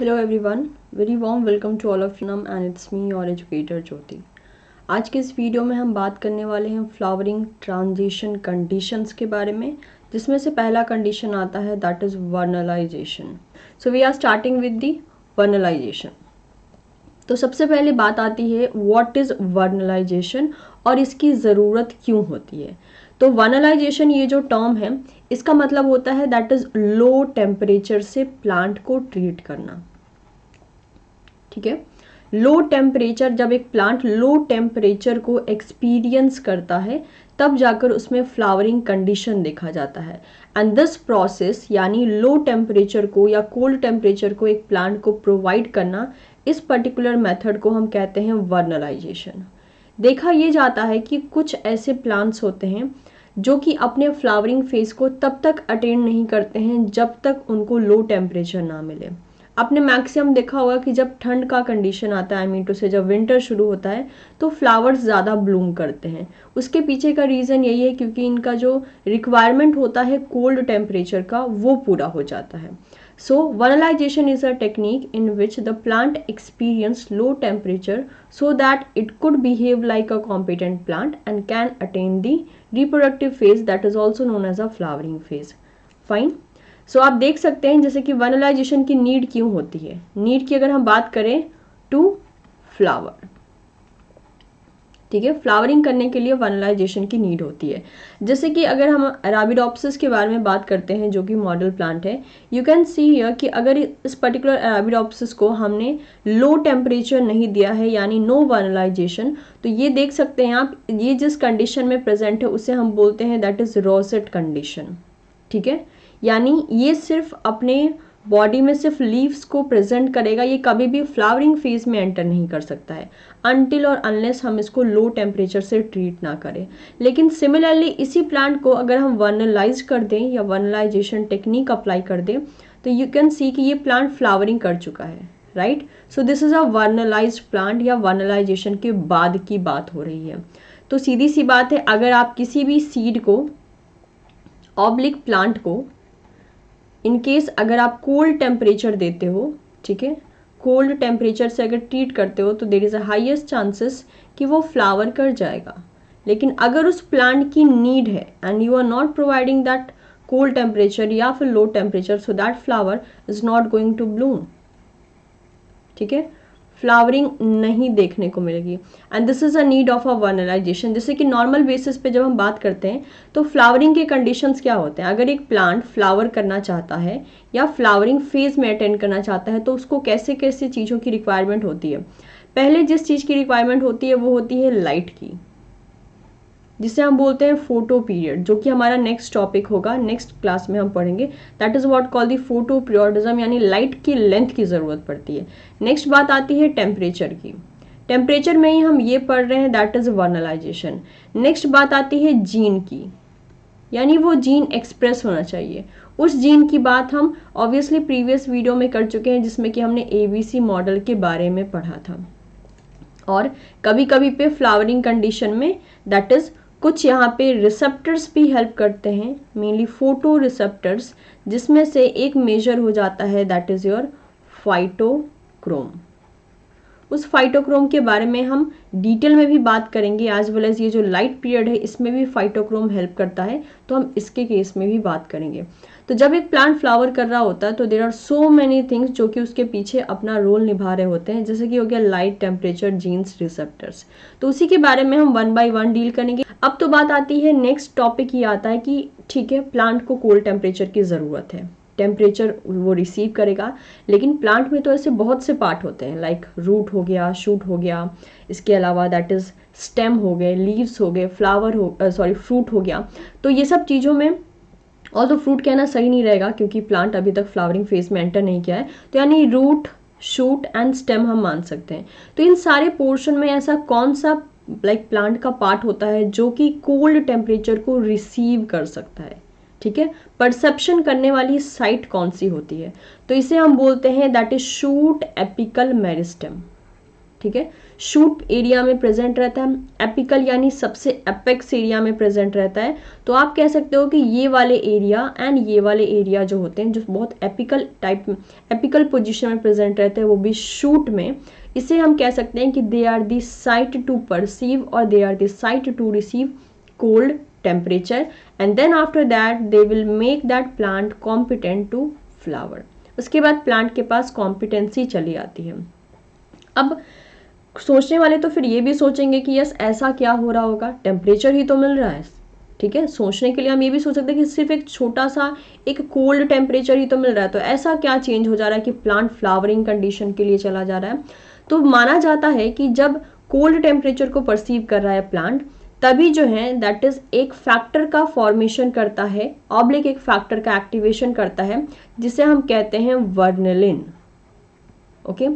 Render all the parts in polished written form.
Hello everyone, very warm welcome to all of you and it's me your educator ज्योति। आज के इस video में हम बात करने वाले हैं फ्लावरिंग ट्रांजिशन कंडीशंस के बारे में, जिसमें से पहला कंडीशन आता है that is vernalisation. So we are starting with the vernalisation. तो सबसे पहले बात आती है व्हाट इज वर्नलाइजेशन और इसकी ज़रूरत क्यों होती है। तो वर्नलाइजेशन ये जो टर्म है इसका मतलब होता है दैट इज लो टेम्परेचर से प्लांट को ट्रीट करना। ठीक है, लो टेम्परेचर, जब एक प्लांट लो टेम्परेचर को एक्सपीरियंस करता है तब जाकर उसमें फ्लावरिंग कंडीशन देखा जाता है। एंड दिस प्रोसेस यानी लो टेम्परेचर को या कोल्ड टेम्परेचर को एक प्लांट को प्रोवाइड करना, इस पर्टिकुलर मेथड को हम कहते हैं वर्नलाइजेशन। देखा ये जाता है कि कुछ ऐसे प्लांट्स होते हैं जो कि अपने फ्लावरिंग फेज को तब तक अटेंड नहीं करते हैं जब तक उनको लो टेम्परेचर ना मिले। आपने मैक्सिमम देखा होगा कि जब ठंड का कंडीशन आता है, आई मीन टू से जब विंटर शुरू होता है तो फ्लावर्स ज़्यादा ब्लूम करते हैं। उसके पीछे का रीज़न यही है क्योंकि इनका जो रिक्वायरमेंट होता है कोल्ड टेम्परेचर का वो पूरा हो जाता है। So vernalization is a technique in which the plant experience low temperature so that it could behave like a competent plant and can attain the reproductive phase that is also known as a flowering phase. Fine. So आप देख सकते हैं जैसे कि vernalization की need क्यों होती है। नीड की अगर हम बात करें टू फ्लावर, ठीक है, फ्लावरिंग करने के लिए वर्नलाइजेशन की नीड होती है। जैसे कि अगर हम अराबिडोप्सिस के बारे में बात करते हैं जो कि मॉडल प्लांट है, यू कैन सी हियर कि अगर इस पर्टिकुलर अराबिडोप्सिस को हमने लो टेम्परेचर नहीं दिया है यानी नो वर्नलाइजेशन, तो ये देख सकते हैं आप, ये जिस कंडीशन में प्रेजेंट है उसे हम बोलते हैं दैट इज रोसेट कंडीशन। ठीक है, यानी ये सिर्फ अपने बॉडी में सिर्फ लीव्स को प्रेजेंट करेगा, ये कभी भी फ्लावरिंग फेज में एंटर नहीं कर सकता है अनटिल और अनलेस हम इसको लो टेम्परेचर से ट्रीट ना करें। लेकिन सिमिलरली इसी प्लांट को अगर हम वर्नलाइज कर दें या वर्नलाइजेशन टेक्निक अप्लाई कर दें तो यू कैन सी कि ये प्लांट फ्लावरिंग कर चुका है, right. So this is a vernalise plant या वर्नलाइजेशन के बाद की बात हो रही है। तो सीधी सी बात है, अगर आप किसी भी सीड को ऑब्लिक प्लांट को इन केस अगर आप कोल्ड टेम्परेचर देते हो, ठीक है, कोल्ड टेम्परेचर से अगर ट्रीट करते हो तो there is a highest chances कि वो फ्लावर कर जाएगा। लेकिन अगर उस प्लांट की नीड है and you are not providing that cold temperature या फिर low temperature, so that flower is not going to bloom. ठीक है, फ्लावरिंग नहीं देखने को मिलेगी and this is a need of a vernalisation. जैसे कि नॉर्मल बेसिस पे जब हम बात करते हैं तो फ्लावरिंग के कंडीशंस क्या होते हैं। अगर एक प्लांट फ्लावर करना चाहता है या फ्लावरिंग फेज में अटेंड करना चाहता है तो उसको कैसे कैसे चीज़ों की रिक्वायरमेंट होती है। पहले जिस चीज़ की रिक्वायरमेंट होती है वो होती है लाइट की, जिसे हम बोलते हैं फोटो पीरियड, जो कि हमारा नेक्स्ट टॉपिक होगा, नेक्स्ट क्लास में हम पढ़ेंगे। That is what call the photo periodism, यानी लाइट की लेंथ की ज़रूरत पड़ती है। नेक्स्ट बात आती है टेम्परेचर की। टेम्परेचर में ही हम ये पढ़ रहे हैं दैट इज वर्नलाइजेशन। नेक्स्ट बात आती है जीन की, यानी वो जीन एक्सप्रेस होना चाहिए। उस जीन की बात हम ऑब्वियसली प्रीवियस वीडियो में कर चुके हैं जिसमें कि हमने ABC मॉडल के बारे में पढ़ा था। और कभी कभी पे फ्लावरिंग कंडीशन में दैट इज कुछ यहाँ पे रिसेप्टर्स भी हेल्प करते हैं, मेनली फोटो रिसेप्टर्स, जिसमें से एक मेजर हो जाता है दैट इज योर फाइटोक्रोम। उस फाइटोक्रोम के बारे में हम डिटेल में भी बात करेंगे, एज वेल एज ये जो लाइट पीरियड है इसमें भी फाइटोक्रोम हेल्प करता है, तो हम इसके केस में भी बात करेंगे। तो जब एक प्लांट फ्लावर कर रहा होता है तो there are so many things जो कि उसके पीछे अपना रोल निभा रहे होते हैं, जैसे कि हो गया लाइट, टेम्परेचर, जीन्स, रिसेप्टर्स। तो उसी के बारे में हम 1 बाय 1 डील करेंगे। अब तो बात आती है, नेक्स्ट टॉपिक ये आता है कि ठीक है, प्लांट को कोल्ड टेम्परेचर की ज़रूरत है, टेम्परेचर वो रिसीव करेगा, लेकिन प्लांट में तो ऐसे बहुत से पार्ट होते हैं, लाइक रूट हो गया, शूट हो गया, इसके अलावा दैट इज स्टेम हो गए, लीव्स हो गए, फ्लावर हो फ्रूट हो गया। तो ये सब चीज़ों में, और तो फ्रूट कहना सही नहीं रहेगा क्योंकि प्लांट अभी तक फ्लावरिंग फेज में एंटर नहीं किया है, तो यानी रूट, शूट एंड स्टेम हम मान सकते हैं। तो इन सारे पोर्शन में ऐसा कौन सा प्लांट का पार्ट होता है जो कि कोल्ड टेम्परेचर को रिसीव कर सकता है। ठीक है, परसेप्शन करने वाली साइट कौन सी होती है, तो इसे हम बोलते हैं that is shoot apical meristem. ठीक है, शूट एरिया में प्रेजेंट रहता है, एपिकल यानी सबसे एपेक्स एरिया में प्रेजेंट रहता है। तो आप कह सकते हो कि ये वाले एरिया एंड ये वाले एरिया जो होते हैं, जो बहुत एपिकल टाइप में, एपिकल पोजीशन में प्रेजेंट रहते हैं, वो भी शूट में, इसे हम कह सकते हैं कि they are the site to perceive और they are the site to receive cold temperature, and then after that they will make that plant competent to flower. उसके बाद प्लांट के पास कॉम्पिटेंसी चली आती है। अब सोचने वाले तो फिर ये भी सोचेंगे कि यस ऐसा क्या हो रहा होगा, टेम्परेचर ही तो मिल रहा है, ठीक है। सोचने के लिए हम ये भी सोच सकते हैं कि सिर्फ एक छोटा सा एक कोल्ड टेम्परेचर ही तो मिल रहा है, तो ऐसा क्या चेंज हो जा रहा है कि प्लांट फ्लावरिंग कंडीशन के लिए चला जा रहा है। तो माना जाता है कि जब कोल्ड टेम्परेचर को परसीव कर रहा है प्लांट, तभी जो है दैट इज एक फैक्टर का फॉर्मेशन करता है, ऑब्लिक एक फैक्टर का एक्टिवेशन करता है, जिसे हम कहते हैं वर्नेलिन। ओके,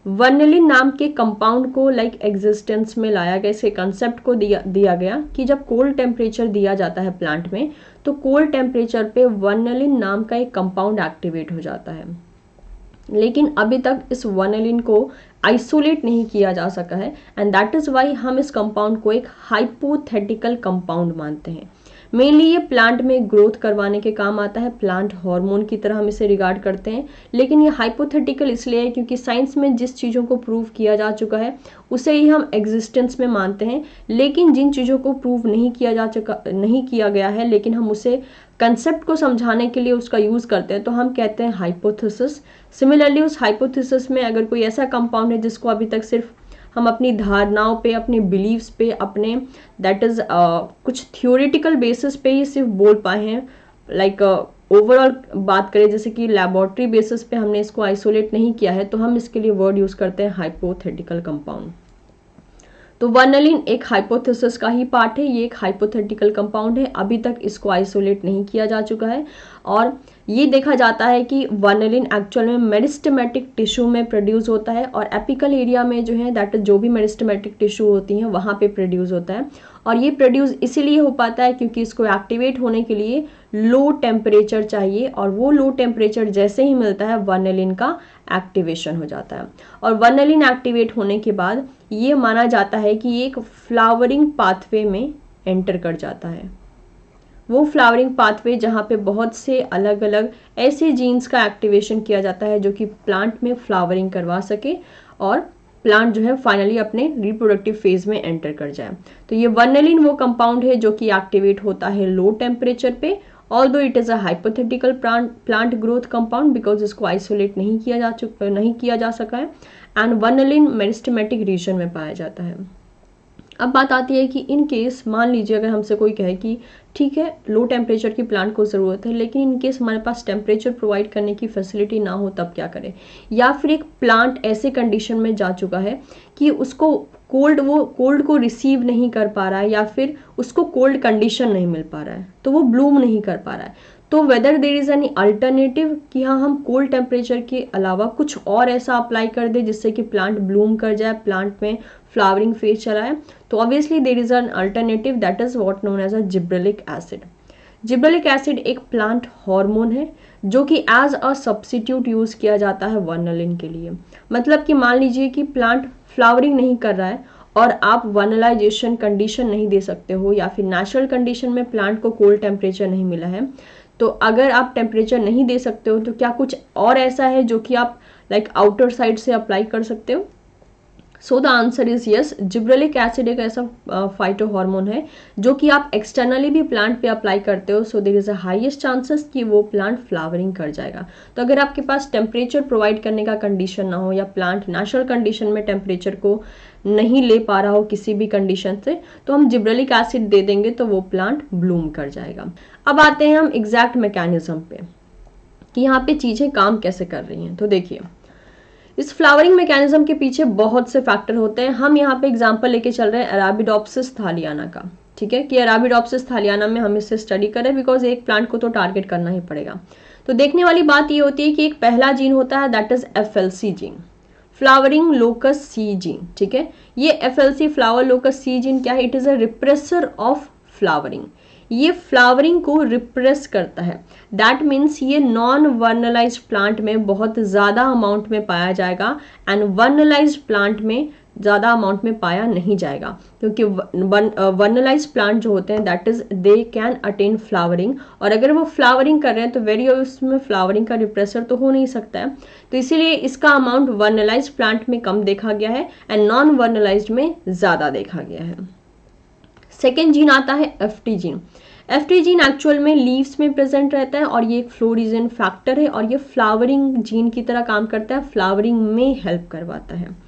वर्नेलिन नाम के कंपाउंड को एग्जिस्टेंस में लाया गया, इसके कंसेप्ट को दिया गया कि जब कोल्ड टेम्परेचर दिया जाता है प्लांट में, तो कोल्ड टेम्परेचर पे वर्नेलिन नाम का एक कंपाउंड एक्टिवेट हो जाता है। लेकिन अभी तक इस वर्नेलिन को आइसोलेट नहीं किया जा सका है, एंड दैट इज वाई हम इस कंपाउंड को एक हाइपोथेटिकल कंपाउंड मानते हैं। मेनली ये प्लांट में ग्रोथ करवाने के काम आता है, प्लांट हार्मोन की तरह हम इसे रिगार्ड करते हैं। लेकिन ये हाइपोथेटिकल इसलिए है क्योंकि साइंस में जिस चीज़ों को प्रूव किया जा चुका है उसे ही हम एग्जिस्टेंस में मानते हैं, लेकिन जिन चीज़ों को प्रूव नहीं किया गया है, लेकिन हम उसे कंसेप्ट को समझाने के लिए उसका यूज़ करते हैं, तो हम कहते हैं हाइपोथेसिस। सिमिलरली उस हाइपोथेसिस में अगर कोई ऐसा कंपाउंड है जिसको अभी तक सिर्फ हम अपनी धारणाओं पे, अपने बिलीव्स पे, अपने दैट इज कुछ थियोरेटिकल बेसिस पे ही सिर्फ बोल पाए हैं, ओवरऑल बात करें जैसे कि लैबोरेटरी बेसिस पे हमने इसको आइसोलेट नहीं किया है, तो हम इसके लिए वर्ड यूज करते हैं हाइपोथेटिकल कंपाउंड। तो वर्नेलिन एक हाइपोथेसिस का ही पार्ट है, ये एक हाइपोथेटिकल कंपाउंड है, अभी तक इसको आइसोलेट नहीं किया जा चुका है। और ये देखा जाता है कि वर्नेलिन एक्चुअल में मेरिस्टेमेटिक टिश्यू में प्रोड्यूस होता है, और एपिकल एरिया में जो है दैट जो भी मेरिस्टेमेटिक टिश्यू होती हैं वहाँ पे प्रोड्यूस होता है। और ये प्रोड्यूस इसीलिए हो पाता है क्योंकि इसको एक्टिवेट होने के लिए लो टेम्परेचर चाहिए, और वो लो टेम्परेचर जैसे ही मिलता है वर्नेलिन का एक्टिवेशन हो जाता है। और वर्नेलिन एक्टिवेट होने के बाद ये माना जाता है कि एक फ्लावरिंग पाथवे में एंटर कर जाता है। वो फ्लावरिंग पाथवे जहाँ पे बहुत से अलग अलग ऐसे जीन्स का एक्टिवेशन किया जाता है जो कि प्लांट में फ्लावरिंग करवा सके, और प्लांट जो है फाइनली अपने रिप्रोडक्टिव फेज में एंटर कर जाए। तो ये वर्नेलिन वो कंपाउंड है जो कि एक्टिवेट होता है लो टेम्परेचर पे, although it is a hypothetical plant growth compound because इसको आइसोलेट नहीं किया जा सका है, एंड वर्नेलिन मेरिस्टेमेटिक रीजन में पाया जाता है। अब बात आती है कि इन केस मान लीजिए अगर हमसे कोई कहे कि ठीक है लो टेम्परेचर की प्लांट को ज़रूरत है, लेकिन इन केस हमारे पास टेम्परेचर प्रोवाइड करने की फैसिलिटी ना हो, तब क्या करें। या फिर एक प्लांट ऐसे कंडीशन में जा चुका है कि उसको कोल्ड को रिसीव नहीं कर पा रहा है, या फिर उसको कोल्ड कंडीशन नहीं मिल पा रहा है, तो वो ब्लूम नहीं कर पा रहा है। तो whether there is any alternative कि हाँ हम कोल्ड टेम्परेचर के अलावा कुछ और ऐसा अप्लाई कर दे जिससे कि प्लांट ब्लूम कर जाए, प्लांट में फ्लावरिंग फेज चलाए, तो obviously there is an alternative that is what known as a gibberellic acid. Gibberellic acid एक प्लांट हार्मोन है जो कि एज अ सब्स्टिट्यूट यूज़ किया जाता है वर्नेलिन के लिए। मतलब कि मान लीजिए कि प्लांट फ्लावरिंग नहीं कर रहा है और आप वर्नलाइजेशन कंडीशन नहीं दे सकते हो, या फिर नेचुरल कंडीशन में प्लांट को कोल्ड टेम्परेचर नहीं मिला है, तो अगर आप टेम्परेचर नहीं दे सकते हो तो क्या कुछ और ऐसा है जो कि आप आउटर साइड से अप्लाई कर सकते हो। So the answer is yes, gibberellic acid एक ऐसा फाइटो हार्मोन है जो कि आप एक्सटर्नली भी प्लांट पे अप्लाई करते हो, so there is a highest chances कि वो प्लांट फ्लावरिंग कर जाएगा। तो अगर आपके पास टेम्परेचर प्रोवाइड करने का कंडीशन ना हो, या प्लांट नेचुरल कंडीशन में टेम्परेचर को नहीं ले पा रहा हो किसी भी कंडीशन से, तो हम जिब्रेलिक एसिड दे देंगे तो वो प्लांट ब्लूम कर जाएगा। अब आते हैं हम एग्जैक्ट मैकेनिज्म पे कि यहाँ पे चीज़ें काम कैसे कर रही हैं। तो देखिए इस फ्लावरिंग मैकेनिज्म के पीछे बहुत से फैक्टर होते हैं। हम यहाँ पे एग्जांपल लेके चल रहे हैं अराबिडोप्सिस थालियाना का, ठीक है, कि अराबिडोप्सिस थालियाना में हम इससे स्टडी करें बिकॉज एक प्लांट को तो टारगेट करना ही पड़ेगा। तो देखने वाली बात ये होती है कि एक पहला जीन होता है that is FLC gene, flowering locus C gene, ठीक है। ये FLC flower locus C gene क्या है, it is a repressor of flowering. ये फ्लावरिंग को रिप्रेस करता है। दैट मीन्स ये नॉन वर्नलाइज्ड प्लांट में बहुत ज़्यादा अमाउंट में पाया जाएगा एंड वर्नलाइज्ड प्लांट में ज़्यादा अमाउंट में पाया नहीं जाएगा, क्योंकि वर्नलाइज्ड प्लांट जो होते हैं that is they can attain flowering, और अगर वो फ्लावरिंग कर रहे हैं तो वेरी उसमें फ्लावरिंग का रिप्रेसर तो हो नहीं सकता है, तो इसीलिए इसका अमाउंट वर्नलाइज्ड प्लांट में कम देखा गया है एंड नॉन वर्नलाइज्ड में ज़्यादा देखा गया है। सेकेंड जीन आता है FT gene. FT gene actual में लीव्स में प्रेजेंट रहता है और ये एक फ्लोरिजन फैक्टर है और ये फ्लावरिंग जीन की तरह काम करता है, फ्लावरिंग में हेल्प करवाता है।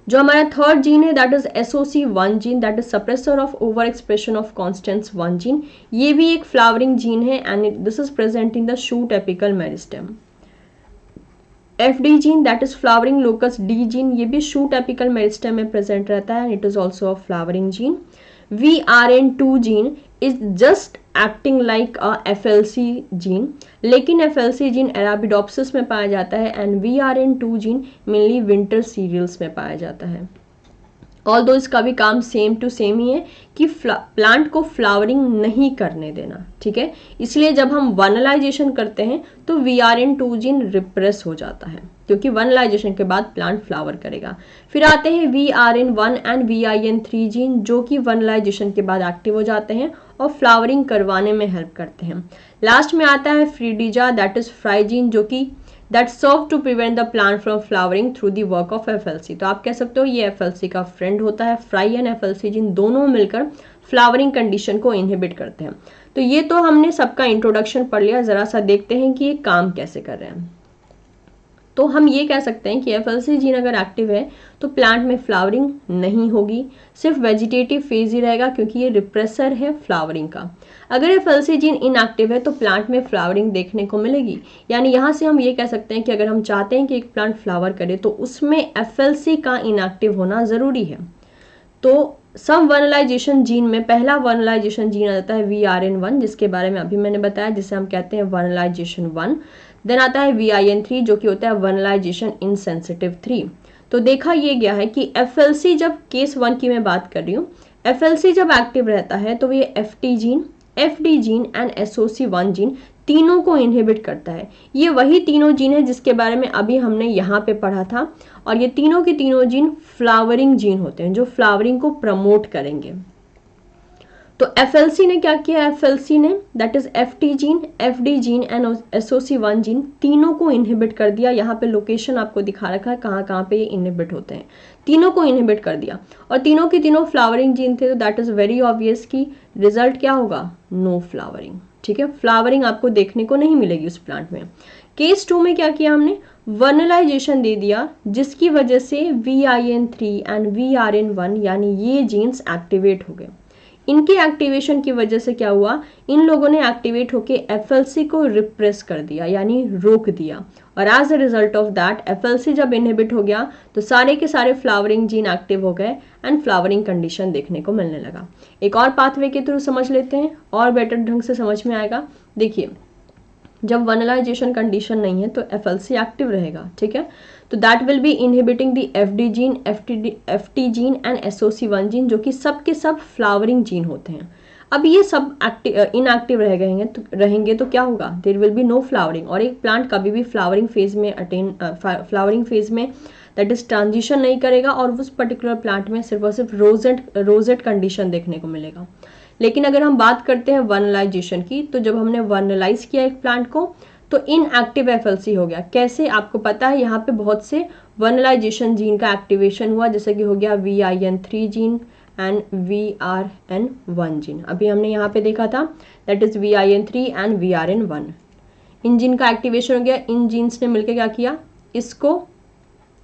जो हमारा थर्ड जीन है that is SOC1 gene, that is suppressor of over expression of Constance 1 gene. ये भी एक फ्लावरिंग जीन है and this is present in the shoot apical meristem. FD gene that is flowering locus D gene, ये भी shoot apical meristem में present रहता है and it is also a flowering gene. VRN2 gene is just acting like a FLC gene, लेकिन FLC gene Arabidopsis में पाया जाता है and VRN2 gene mainly winter cereals में पाया जाता है। ऑल्दो इसका भी काम सेम टू सेम ही है कि प्लांट को फ्लावरिंग नहीं करने देना, ठीक है। इसलिए जब हम वर्नलाइजेशन करते हैं तो VRN2 जीन रिप्रेस हो जाता है, क्योंकि वर्नलाइजेशन के बाद प्लांट फ्लावर करेगा। फिर आते हैं VRN1 एंड VIN3 जीन, जो कि वर्नलाइजेशन के बाद एक्टिव हो जाते हैं और फ्लावरिंग करवाने में हेल्प करते हैं। लास्ट में आता है फ्रीडिजा दैट इज फ्राई जीन, जो कि that serve to prevent the plant from flowering through the work of FLC। तो आप कह सकते हो ये FLC का फ्रेंड होता है। फ्राई एंड FLC जीन दोनों मिलकर फ्लावरिंग कंडीशन को इनहिबिट करते हैं। तो ये तो हमने सबका इंट्रोडक्शन पढ़ लिया, जरा सा देखते हैं कि ये काम कैसे कर रहे हैं। तो हम ये कह सकते हैं कि FLC जीन अगर एक्टिव है तो प्लांट में फ्लावरिंग नहीं होगी, सिर्फ वेजिटेटिव फेज ही रहेगा, क्योंकि ये रिप्रेसर है फ्लावरिंग का। अगर FLC जीन इनएक्टिव है तो प्लांट में फ्लावरिंग देखने को मिलेगी। यानी यहाँ से हम ये कह सकते हैं कि अगर हम चाहते हैं कि एक प्लांट फ्लावर करे तो उसमें FLC का इनएक्टिव होना ज़रूरी है। तो सब वर्नलाइजेशन जीन में पहला वर्नलाइजेशन जीन आता है VRN1, जिसके बारे में अभी मैंने बताया, जिसे हम कहते हैं वर्नलाइजेशन 1। देन आता है VIN3 जो कि होता है वर्नलाइजेशन इनसेंसिटिव 3। तो देखा ये गया है कि FLC, जब केस 1 की मैं बात कर रही हूँ, FLC जब एक्टिव रहता है तो ये FT gene, FD gene and SOC1 gene तीनों को इनहिबिट करता है। ये वही तीनों जीन है जिसके बारे में अभी हमने यहाँ पे पढ़ा था, और ये तीनों के तीनों जीन फ्लावरिंग जीन होते हैं जो फ्लावरिंग को प्रमोट करेंगे। तो FLC ने क्या किया, FLC ने that is FT gene, FD gene and SOC1 gene तीनों को इनहिबिट कर दिया। यहाँ पे लोकेशन आपको दिखा रखा है कहाँ कहाँ पे ये इनहिबिट होते हैं, तीनों को इनहिबिट कर दिया और तीनों के तीनों फ्लावरिंग जीन थे। तो दैट इज वेरी ऑब्वियस कि रिजल्ट क्या होगा, नो फ्लावरिंग, ठीक है। फ्लावरिंग आपको देखने को नहीं मिलेगी उस प्लांट में। केस 2 में क्या किया हमने, वर्नलाइजेशन दे दिया, जिसकी वजह से VIN3 एंड VRN1 यानी ये जीन्स एक्टिवेट हो गए। इनके एक्टिवेशन की वजह से क्या हुआ, इन लोगों ने एक्टिवेट होके FLC को रिप्रेस कर दिया, यानी रोक दिया, और as a result of that FLC जब इनहिबिट हो गया तो सारे के सारे फ्लावरिंग जीन एक्टिव हो गए एंड फ्लावरिंग कंडीशन देखने को मिलने लगा। एक और पाथवे के थ्रू समझ लेते हैं और बेटर ढंग से समझ में आएगा। देखिए, जब वर्नलाइजेशन कंडीशन नहीं है तो FLC एक्टिव रहेगा, ठीक है। तो that will be inhibiting the FD gene, FT gene and SOC1 gene, जो कि सब के सब फ्लावरिंग जीन होते हैं। अब ये सब इनएक्टिव रहेंगे तो क्या होगा, there will be no flowering, और एक प्लांट कभी भी फ्लावरिंग फेज में दैट इज ट्रांजिशन नहीं करेगा और उस पर्टिकुलर प्लांट में सिर्फ और सिर्फ रोजेट कंडीशन देखने को मिलेगा। लेकिन अगर हम बात करते हैं वर्नलाइजेशन की, तो जब हमने वर्नलाइज किया एक प्लांट को तो इनएक्टिव FLC हो गया। कैसे, आपको पता है यहाँ पे बहुत से वर्नलाइजेशन जीन का एक्टिवेशन हुआ, जैसे कि हो गया VIN3 gene and VRN1 gene. अभी हमने यहाँ पे देखा था that is VIN3 and VRN1, in gene का एक्टिवेशन हो गया। इन जीन्स ने मिलकर क्या किया, इसको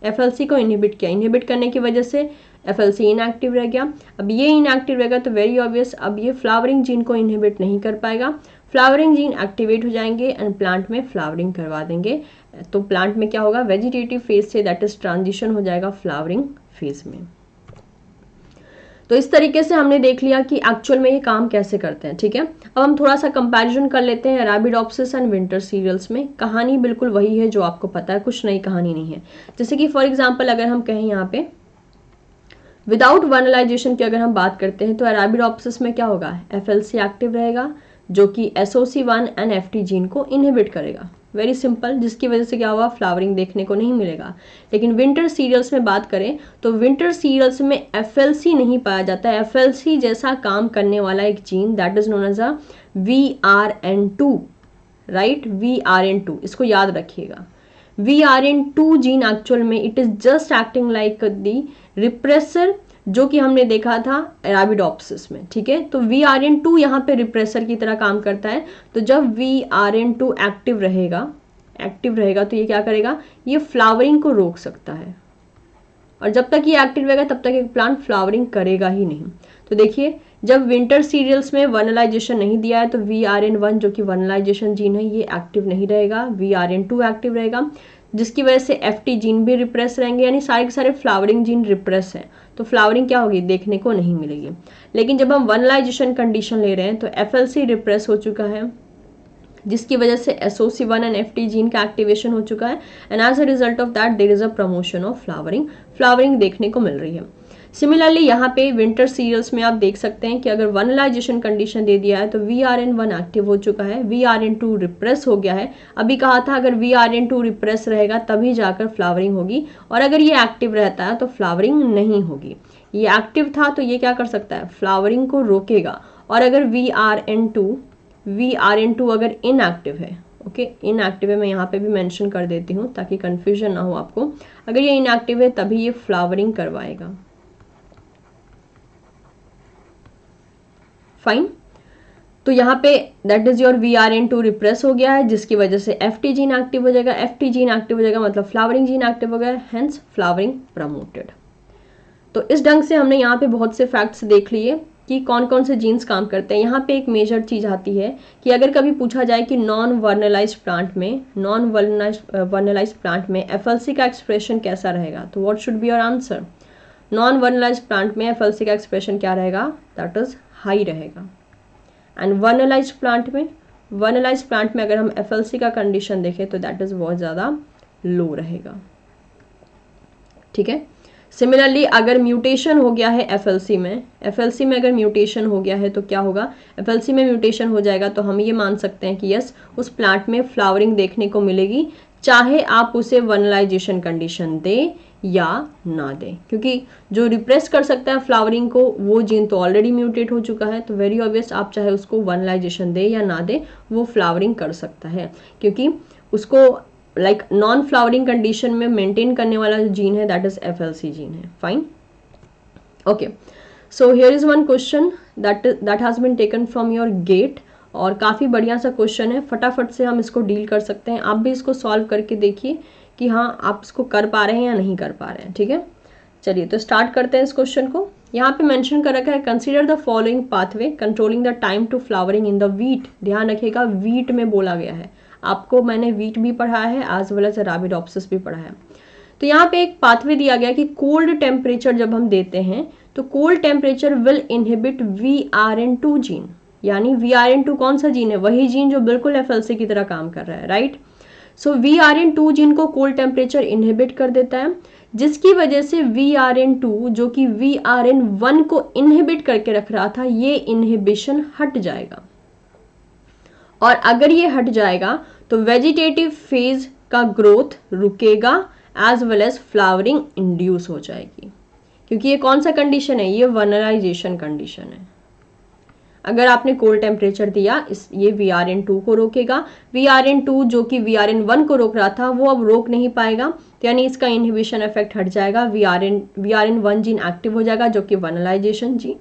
FLC को इनहिबिट किया। इनहिबिट करने की वजह से FLC इनएक्टिव रह गया। अब ये इनएक्टिव रहेगा तो वेरी ऑब्वियस अब ये फ्लावरिंग जीन को इनहिबिट नहीं कर पाएगा। फ्लावरिंग जीन एक्टिवेट हो जाएंगे एंड प्लांट में फ्लावरिंग करवा देंगे। तो प्लांट में क्या होगा, vegetative phase say that is transition हो जाएगा फ्लावरिंग फेज में। तो इस तरीके से हमने देख लिया कि एक्चुअल में ये काम कैसे करते हैं, ठीक है। अब हम थोड़ा सा कंपैरिजन कर लेते हैं अराबिडोप्सिस एंड विंटर सीरियल्स में। कहानी बिल्कुल वही है जो आपको पता है, कुछ नई कहानी नहीं है। जैसे कि फॉर एग्जांपल अगर हम कहें यहाँ पे विदाउट वर्नलाइजेशन की अगर हम बात करते हैं तो अरेबिडोप्सिस में क्या होगा, FLC एक्टिव रहेगा जो कि SOC1 एंड FT जीन को इनहिबिट करेगा। वेरी सिंपल, जिसकी वजह से क्या होगा, फ्लावरिंग देखने को नहीं मिलेगा। लेकिन विंटर सीरियल्स में बात करें तो विंटर सीरियल्स में FLC नहीं पाया जाता है। FLC जैसा काम करने वाला एक gene that is known as a VRN2, right, VRN2, इसको याद रखिएगा। VRN2 जीन एक्चुअल में it is just acting like the repressor जो कि हमने देखा था अरेबिडोप्सिस में, ठीक है। तो VRN2 यहाँ पे रिप्रेसर की तरह काम करता है। तो जब VRN2 एक्टिव रहेगा तो ये क्या करेगा, ये फ्लावरिंग को रोक सकता है, और जब तक ये एक्टिव रहेगा तब तक एक प्लांट फ्लावरिंग करेगा ही नहीं। तो देखिए, जब विंटर सीरियल्स में वर्नलाइजेशन नहीं दिया है तो VRN1 जो कि वर्नलाइजेशन जीन है ये एक्टिव नहीं रहेगा, VRN2 एक्टिव रहेगा, जिसकी वजह से FT जीन भी रिप्रेस रहेंगे, यानी सारे के सारे फ्लावरिंग जीन रिप्रेस हैं। तो फ्लावरिंग क्या होगी, देखने को नहीं मिलेगी। लेकिन जब हम वर्नलाइजेशन कंडीशन ले रहे हैं तो FLC रिप्रेस हो चुका है, जिसकी वजह से SOC1 एंड FT जीन का एक्टिवेशन हो चुका है, and as a result of that there is a promotion of flowering देखने को मिल रही है। सिमिलरली यहाँ पे विंटर सीरियल्स में आप देख सकते हैं कि अगर वर्नलाइजेशन कंडीशन दे दिया है तो VRN1 एक्टिव हो चुका है, VRN2 रिप्रेस हो गया है। अभी कहा था अगर VRN2 रिप्रेस रहेगा तभी जाकर फ्लावरिंग होगी, और अगर ये एक्टिव रहता है तो फ्लावरिंग नहीं होगी। ये एक्टिव था तो ये क्या कर सकता है, फ्लावरिंग को रोकेगा। और अगर VRN2 अगर इनएक्टिव है, ओके, इनएक्टिव है, मैं यहाँ पे भी मेंशन कर देती हूँ ताकि कंफ्यूजन ना हो आपको। अगर ये इनएक्टिव है तभी ये फ्लावरिंग करवाएगा। फाइन, तो यहाँ पे that is your VRN2 repress हो गया है, जिसकी वजह से FT जीन एक्टिव हो जाएगा। FT जीन एक्टिव हो जाएगा मतलब फ्लावरिंग जीन एक्टिव हो गया, हेंस फ्लावरिंग प्रमोटेड। तो इस ढंग से हमने यहाँ पे बहुत से फैक्ट्स देख लिए कि कौन कौन से जीन्स काम करते हैं। यहाँ पे एक मेजर चीज आती है कि अगर कभी पूछा जाए कि नॉन वर्नलाइज्ड प्लांट में FLC का एक्सप्रेशन कैसा रहेगा, तो what should be your answer. Non vernalised plant में FLC का एक्सप्रेशन क्या रहेगा, दैट इज हाई रहेगा। एंड वर्नलाइज्ड प्लांट में अगर हम FLC का कंडीशन देखें तो दैट इज बहुत ज़्यादा लो रहेगा, ठीक है। सिमिलरली अगर म्यूटेशन हो गया है FLC में अगर म्यूटेशन हो गया है तो क्या होगा, FLC में म्यूटेशन हो जाएगा तो हम ये मान सकते हैं कि यस, उस प्लांट में फ्लावरिंग देखने को मिलेगी, चाहे आप उसे वर्नलाइजेशन कंडीशन दे या ना दे, क्योंकि जो रिप्रेस कर सकता है फ्लावरिंग को वो जीन तो ऑलरेडी म्यूटेट हो चुका है। तो वेरी ऑब्वियस, आप चाहे उसको वर्नलाइजेशन दे या ना दे वो फ्लावरिंग कर सकता है, क्योंकि उसको लाइक नॉन फ्लावरिंग कंडीशन में मेंटेन करने वाला जो जीन है दैट इज FLC जीन है। Fine, okay, so here is one question that has been taken from your GATE, और काफ़ी बढ़िया सा क्वेश्चन है, फटाफट से हम इसको डील कर सकते हैं। आप भी इसको सॉल्व करके देखिए कि हाँ आप इसको कर पा रहे हैं या नहीं कर पा रहे हैं, ठीक है। चलिए तो स्टार्ट करते हैं इस क्वेश्चन को। यहाँ पे मेंशन कर रखा है consider the following pathway controlling the time to flowering in the wheat. ध्यान रखिएगा वीट में बोला गया है, आपको मैंने वीट भी पढ़ाया है एज वेल एज अरेबिडोप्सिस भी पढ़ा है। तो यहाँ पे एक पाथवे दिया गया कि कोल्ड टेम्परेचर जब हम देते हैं तो cold temperature will inhibit VRN2 gene, यानी VRN2 कौन सा जीन है, वही जीन जो बिल्कुल FLC की तरह काम कर रहा है, राइट। सो VRN2 जीन को कोल्ड टेम्परेचर इनहिबिट कर देता है, जिसकी वजह से VRN2 जो कि VRN1 को इनहिबिट करके रख रहा था, ये इनहिबिशन हट जाएगा। और अगर ये हट जाएगा तो वेजिटेटिव फेज का ग्रोथ रुकेगा as well as flowering induce हो जाएगी, क्योंकि ये कौन सा कंडीशन है, ये वर्नलाइजेशन कंडीशन है। अगर आपने कोल्ड टेम्परेचर दिया ये VRN2 को रोकेगा, VRN2 जो कि VRN1 को रोक रहा था वो अब रोक नहीं पाएगा, तो यानी इसका इनहिबिशन इफेक्ट हट जाएगा, VRN1 जीन एक्टिव हो जाएगा जो कि वर्नलाइजेशन जीन।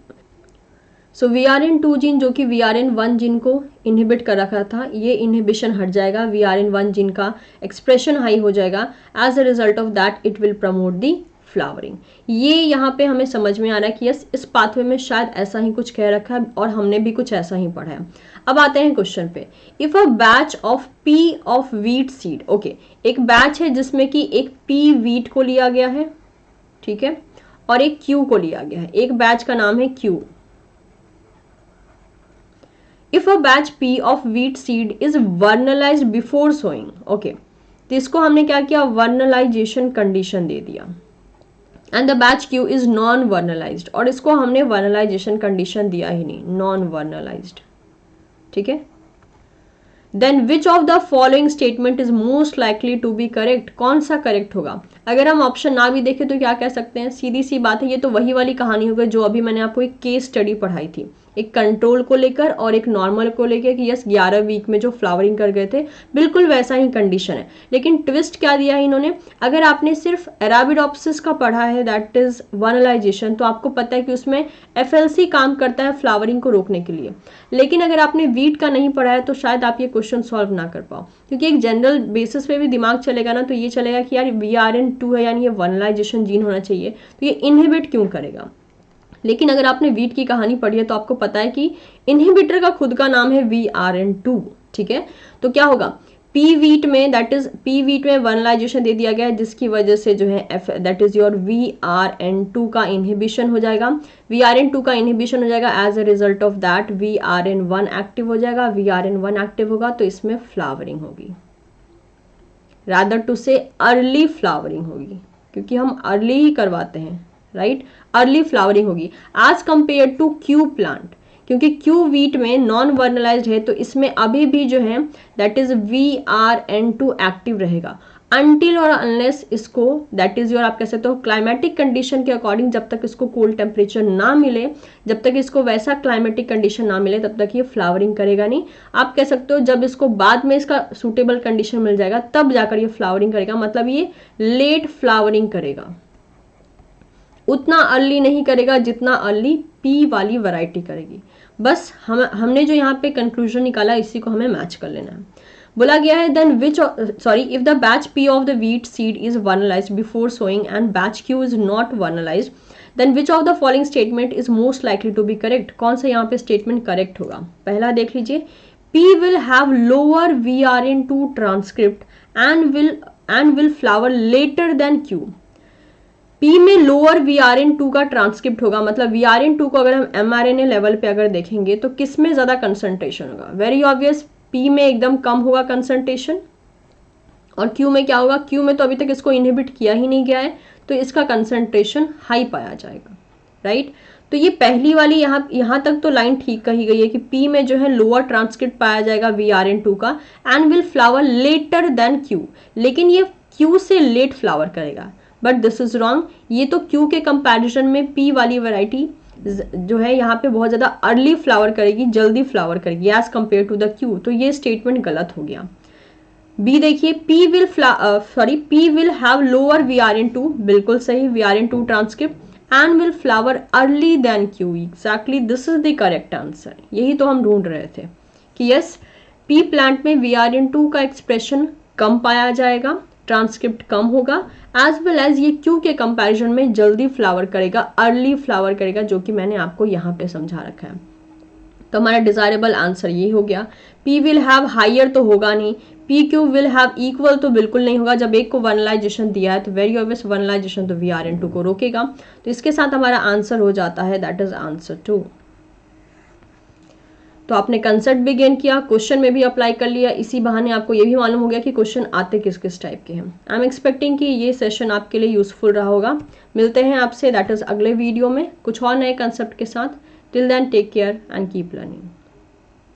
सो VRN2 जीन जो कि VRN1 जीन को इनहिबिट कर रखा था, ये इनहिबिशन हट जाएगा, VRN1 जीन का एक्सप्रेशन हाई हो जाएगा, as a result of that it will promote the flowering. ये यहाँ पे हमें समझ में आ रहा है कि यस, इस पाथवे में शायद ऐसा ही कुछ कह रखा है और हमने भी कुछ ऐसा ही पढ़ा है। अब आते हैं क्वेश्चन पे। If a batch of P of wheat seed, okay, एक बैच है जिसमें कि एक P वीट को लिया गया है, ठीक है, और एक Q को लिया गया है, एक बैच का नाम है Q। If a batch P of wheat seed is vernalized before sowing, okay, तो इसको हमने क्या किया, वर्नलाइजेशन कंडीशन दे दिया। And the batch Q is non vernalised, और इसको हमने वर्नलाइजेशन कंडीशन दिया ही नहीं, नॉन वर्नलाइज्ड, ठीक है। Then which of the following statement is most likely to be correct, कौन सा करेक्ट होगा। अगर हम ऑप्शन ना भी देखें तो क्या कह सकते हैं, सीधी सी बात है, ये तो वही वाली कहानी हो गई जो अभी मैंने आपको एक केस स्टडी पढ़ाई थी, एक कंट्रोल को लेकर और एक नॉर्मल को लेकर कि यस 11 वीक में जो फ्लावरिंग कर गए थे, बिल्कुल वैसा ही कंडीशन है। लेकिन ट्विस्ट क्या दिया है इन्होंने, अगर आपने सिर्फ अराबिडोप्सिस का पढ़ा है दैट इज वर्नलाइजेशन, तो आपको पता है कि उसमें FLC काम करता है फ्लावरिंग को रोकने के लिए। लेकिन अगर आपने वीट का नहीं पढ़ा है तो शायद आप ये क्वेश्चन सॉल्व ना कर पाओ, क्योंकि एक जनरल बेसिस पे भी दिमाग चलेगा ना, तो ये चलेगा कि यार VRN2 है यानी ये वर्नलाइजेशन जीन होना चाहिए, तो ये इनहिबिट क्यों करेगा। लेकिन अगर आपने वीट की कहानी पढ़ी है तो आपको पता है कि इनहिबिटर का खुद का नाम है VRN2, ठीक है। तो क्या होगा, पी वीट में दैट इज पी वीट में वर्नलाइजेशन दे दिया गया है, जिसकी वजह से जो है दैट इज योर VRN2 का इनहिबिशन हो जाएगा, VRN2 का इनहिबिशन हो जाएगा, as a result of that VRN1 active हो जाएगा, VRN1 एक्टिव होगा तो इसमें फ्लावरिंग होगी, rather to say early flowering होगी, क्योंकि हम अर्ली ही करवाते हैं, राइट, अर्ली फ्लावरिंग होगी as compare to Q plant, क्योंकि क्यू वीट में नॉन वर्नलाइज्ड है तो इसमें अभी भी जो है दैट इज VRN2 एक्टिव रहेगा अनटिल और अनलेस इसको दैट इज योर आप कह सकते हो क्लाइमेटिक कंडीशन के अकॉर्डिंग, जब तक इसको कोल्ड टेम्परेचर ना मिले, जब तक इसको वैसा क्लाइमेटिक कंडीशन ना मिले तब तक ये फ्लावरिंग करेगा नहीं। आप कह सकते हो जब इसको बाद में इसका सूटेबल कंडीशन मिल जाएगा तब जाकर ये फ्लावरिंग करेगा, मतलब ये लेट फ्लावरिंग करेगा, उतना अर्ली नहीं करेगा जितना अर्ली पी वाली वैरायटी करेगी। बस हमने जो यहाँ पे कंक्लूजन निकाला इसी को हमें मैच कर लेना है। बोला गया है then which if the batch P of the wheat seed is vernalised before sowing and batch Q is not vernalised, then which of the following statement is most likely to be correct, कौन सा यहाँ पे statement correct होगा। पहला देख लीजिए, P will have lower VRN2 transcript and will flower later than Q. P में lower VRN2 का ट्रांसक्रिप्ट होगा, मतलब VRN2 को अगर हम mRNA लेवल पे अगर देखेंगे तो किस में ज्यादा कंसंट्रेशन होगा, वेरी ऑब्वियस पी में एकदम कम होगा कंसंट्रेशन, और क्यू में क्या होगा, क्यू में तो अभी तक इसको इनहिबिट किया ही नहीं गया है तो इसका कंसंट्रेशन हाई पाया जाएगा, राइट। तो ये पहली वाली यहाँ तक तो लाइन ठीक कही गई है कि पी में जो है लोअर ट्रांसक्रिप्ट पाया जाएगा VRN2 का and will flower later than Q, लेकिन ये क्यू से लेट फ्लावर करेगा, बट दिस इज रॉन्ग। ये तो क्यू के कंपैरिजन में पी वाली वैरायटी जो है यहाँ पे बहुत ज्यादा अर्ली फ्लावर करेगी, जल्दी फ्लावर करेगी as compare to the Q, तो ये स्टेटमेंट गलत हो गया। बी देखिए, P will have lower VRN2, बिल्कुल सही, VRN2 transcript and will flower early than Q, exactly this is the correct answer. यही तो हम ढूंढ रहे थे कि यस पी प्लांट में VRN2 का एक्सप्रेशन कम पाया जाएगा, ट्रांसक्रिप्ट कम होगा, एज वेल एज ये क्यू के कंपैरिजन में जल्दी फ्लावर करेगा, अर्ली फ्लावर करेगा, जो कि मैंने आपको यहाँ पे समझा रखा है। तो हमारा डिजायरेबल आंसर ये हो गया। पी विल हैव हाइयर तो होगा नहीं, P Q will have equal तो बिल्कुल नहीं होगा, जब एक को वर्नलाइजेशन दिया है तो वेरी ऑब्वियस वर्नलाइजेशन तो VRN2 को रोकेगा, तो इसके साथ हमारा आंसर हो जाता है दैट इज आंसर 2। तो आपने कंसेप्ट भी गेन किया, क्वेश्चन में भी अप्लाई कर लिया, इसी बहाने आपको ये भी मालूम हो गया कि क्वेश्चन आते किस किस टाइप के हैं। आई एम एक्सपेक्टिंग कि ये सेशन आपके लिए यूजफुल रहा होगा। मिलते हैं आपसे दैट इज अगले वीडियो में कुछ और नए कंसेप्ट के साथ। Till then take care and keep learning.